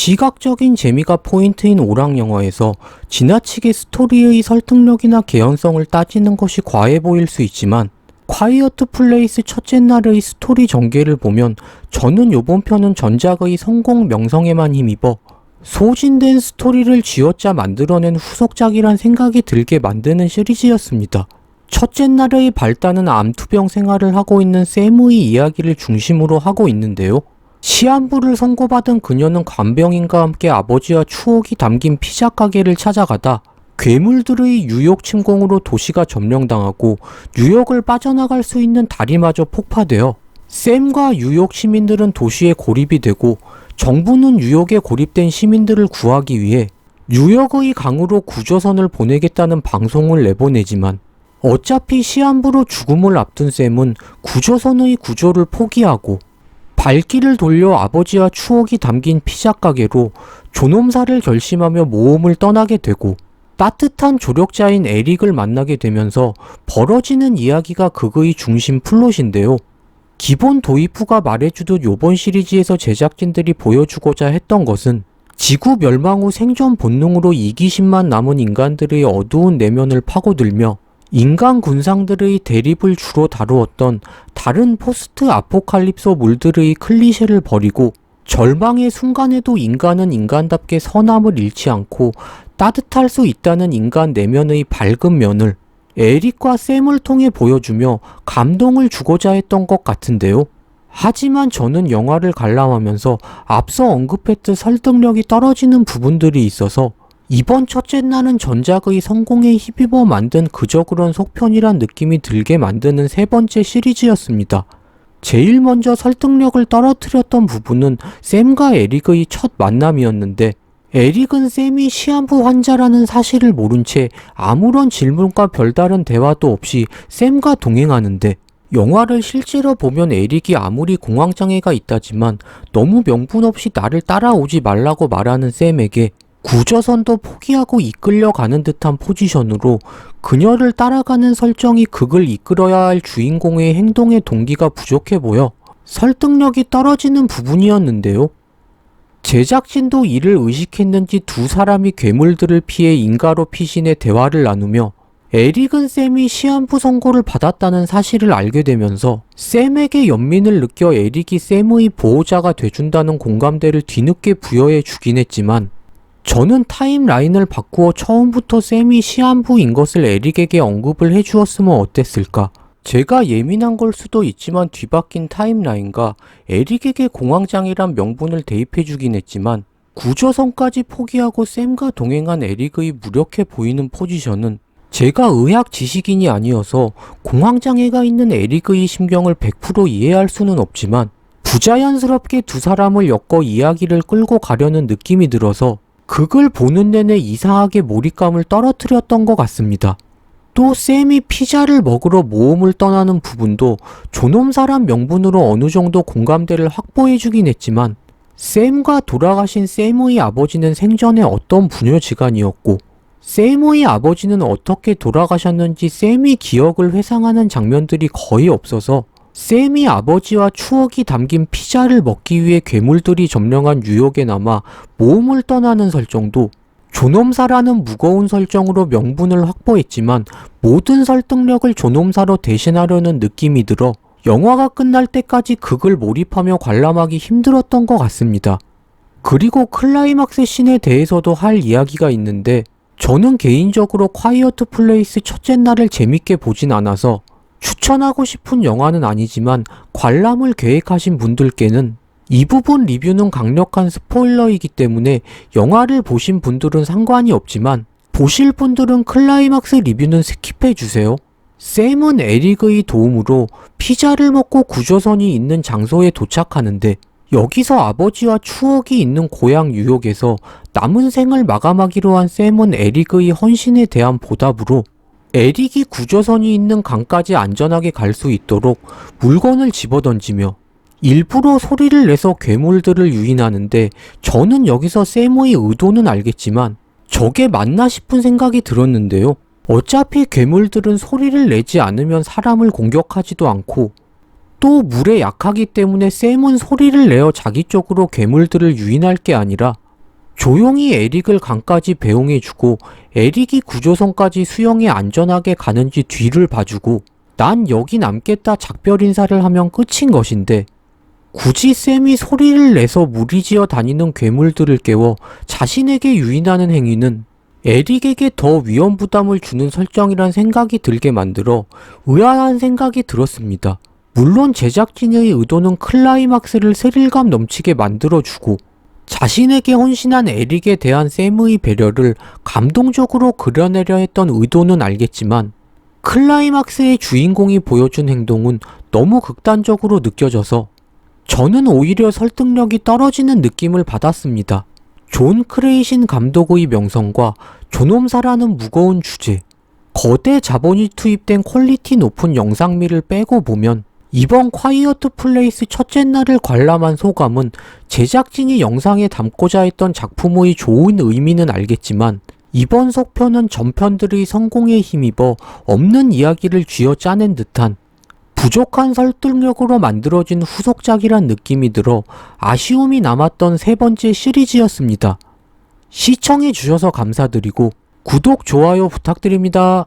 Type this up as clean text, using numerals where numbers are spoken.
시각적인 재미가 포인트인 오락영화에서 지나치게 스토리의 설득력이나 개연성을 따지는 것이 과해 보일 수 있지만 콰이어트 플레이스 첫째 날의 스토리 전개를 보면 저는 요번 편은 전작의 성공 명성에만 힘입어 소진된 스토리를 쥐어짜 만들어낸 후속작이란 생각이 들게 만드는 시리즈였습니다. 첫째 날의 발단은 암투병 생활을 하고 있는 샘의 이야기를 중심으로 하고 있는데요. 시한부를 선고받은 그녀는 간병인과 함께 아버지와 추억이 담긴 피자 가게를 찾아가다 괴물들의 뉴욕 침공으로 도시가 점령당하고 뉴욕을 빠져나갈 수 있는 다리마저 폭파되어 샘과 뉴욕 시민들은 도시에 고립이 되고 정부는 뉴욕에 고립된 시민들을 구하기 위해 뉴욕의 강으로 구조선을 보내겠다는 방송을 내보내지만 어차피 시한부로 죽음을 앞둔 샘은 구조선의 구조를 포기하고 발길을 돌려 아버지와 추억이 담긴 피자 가게로 존엄사를 결심하며 모험을 떠나게 되고 따뜻한 조력자인 에릭을 만나게 되면서 벌어지는 이야기가 극의 중심 플롯인데요. 기본 도입부가 말해주듯 요번 시리즈에서 제작진들이 보여주고자 했던 것은 지구 멸망 후 생존 본능으로 이기심만 남은 인간들의 어두운 내면을 파고들며 인간 군상들의 대립을 주로 다루었던 다른 포스트 아포칼립소물들의 클리셰를 버리고 절망의 순간에도 인간은 인간답게 선함을 잃지 않고 따뜻할 수 있다는 인간 내면의 밝은 면을 에릭과 샘을 통해 보여주며 감동을 주고자 했던 것 같은데요. 하지만 저는 영화를 관람하면서 앞서 언급했듯 설득력이 떨어지는 부분들이 있어서 이번 첫째 날은 전작의 성공에 힘입어 만든 그저 그런 속편이란 느낌이 들게 만드는 세 번째 시리즈였습니다. 제일 먼저 설득력을 떨어뜨렸던 부분은 샘과 에릭의 첫 만남이었는데 에릭은 샘이 시한부 환자라는 사실을 모른 채 아무런 질문과 별다른 대화도 없이 샘과 동행하는데 영화를 실제로 보면 에릭이 아무리 공황장애가 있다지만 너무 명분 없이 나를 따라오지 말라고 말하는 샘에게 구조선도 포기하고 이끌려가는 듯한 포지션으로 그녀를 따라가는 설정이 극을 이끌어야 할 주인공의 행동의 동기가 부족해 보여 설득력이 떨어지는 부분이었는데요. 제작진도 이를 의식했는지 두 사람이 괴물들을 피해 인가로 피신해 대화를 나누며 에릭은 샘이 시한부 선고를 받았다는 사실을 알게 되면서 샘에게 연민을 느껴 에릭이 샘의 보호자가 돼준다는 공감대를 뒤늦게 부여해 주긴 했지만 저는 타임라인을 바꾸어 처음부터 샘이 시한부인 것을 에릭에게 언급을 해주었으면 어땠을까? 제가 예민한 걸 수도 있지만 뒤바뀐 타임라인과 에릭에게 공황장애란 명분을 대입해주긴 했지만 구조선까지 포기하고 샘과 동행한 에릭의 무력해 보이는 포지션은 제가 의학 지식인이 아니어서 공황장애가 있는 에릭의 심경을 100% 이해할 수는 없지만 부자연스럽게 두 사람을 엮어 이야기를 끌고 가려는 느낌이 들어서 극을 보는 내내 이상하게 몰입감을 떨어뜨렸던 것 같습니다. 또 샘이 피자를 먹으러 모험을 떠나는 부분도 존엄사란 명분으로 어느 정도 공감대를 확보해주긴 했지만 샘과 돌아가신 샘의 아버지는 생전에 어떤 부녀지간이었고 샘의 아버지는 어떻게 돌아가셨는지 샘이 기억을 회상하는 장면들이 거의 없어서 샘이 아버지와 추억이 담긴 피자를 먹기 위해 괴물들이 점령한 뉴욕에 남아 모험을 떠나는 설정도 존엄사라는 무거운 설정으로 명분을 확보했지만 모든 설득력을 존엄사로 대신하려는 느낌이 들어 영화가 끝날 때까지 극을 몰입하며 관람하기 힘들었던 것 같습니다. 그리고 클라이막스 씬에 대해서도 할 이야기가 있는데 저는 개인적으로 콰이어트 플레이스 첫째 날을 재밌게 보진 않아서 추천하고 싶은 영화는 아니지만 관람을 계획하신 분들께는 이 부분 리뷰는 강력한 스포일러이기 때문에 영화를 보신 분들은 상관이 없지만 보실 분들은 클라이막스 리뷰는 스킵해주세요. 샘은 에릭의 도움으로 피자를 먹고 구조선이 있는 장소에 도착하는데 여기서 아버지와 추억이 있는 고향 뉴욕에서 남은 생을 마감하기로 한 샘은 에릭의 헌신에 대한 보답으로 에릭이 구조선이 있는 강까지 안전하게 갈 수 있도록 물건을 집어던지며 일부러 소리를 내서 괴물들을 유인하는데 저는 여기서 샘의 의도는 알겠지만 저게 맞나 싶은 생각이 들었는데요. 어차피 괴물들은 소리를 내지 않으면 사람을 공격하지도 않고 또 물에 약하기 때문에 샘은 소리를 내어 자기 쪽으로 괴물들을 유인할 게 아니라 조용히 에릭을 강까지 배웅해주고 에릭이 구조선까지 수영에 안전하게 가는지 뒤를 봐주고 난 여기 남겠다 작별 인사를 하면 끝인 것인데 굳이 샘이 소리를 내서 무리지어 다니는 괴물들을 깨워 자신에게 유인하는 행위는 에릭에게 더 위험 부담을 주는 설정이란 생각이 들게 만들어 의아한 생각이 들었습니다. 물론 제작진의 의도는 클라이막스를 스릴감 넘치게 만들어주고 자신에게 헌신한 에릭에 대한 샘의 배려를 감동적으로 그려내려 했던 의도는 알겠지만 클라이막스의 주인공이 보여준 행동은 너무 극단적으로 느껴져서 저는 오히려 설득력이 떨어지는 느낌을 받았습니다. 존 크레이신 감독의 명성과 존엄사라는 무거운 주제, 거대 자본이 투입된 퀄리티 높은 영상미를 빼고 보면 이번 콰이어트 플레이스 첫째 날을 관람한 소감은 제작진이 영상에 담고자 했던 작품의 좋은 의미는 알겠지만 이번 속편은 전편들의 성공에 힘입어 없는 이야기를 쥐어 짜낸 듯한 부족한 설득력으로 만들어진 후속작이란 느낌이 들어 아쉬움이 남았던 세 번째 시리즈였습니다. 시청해주셔서 감사드리고 구독, 좋아요 부탁드립니다.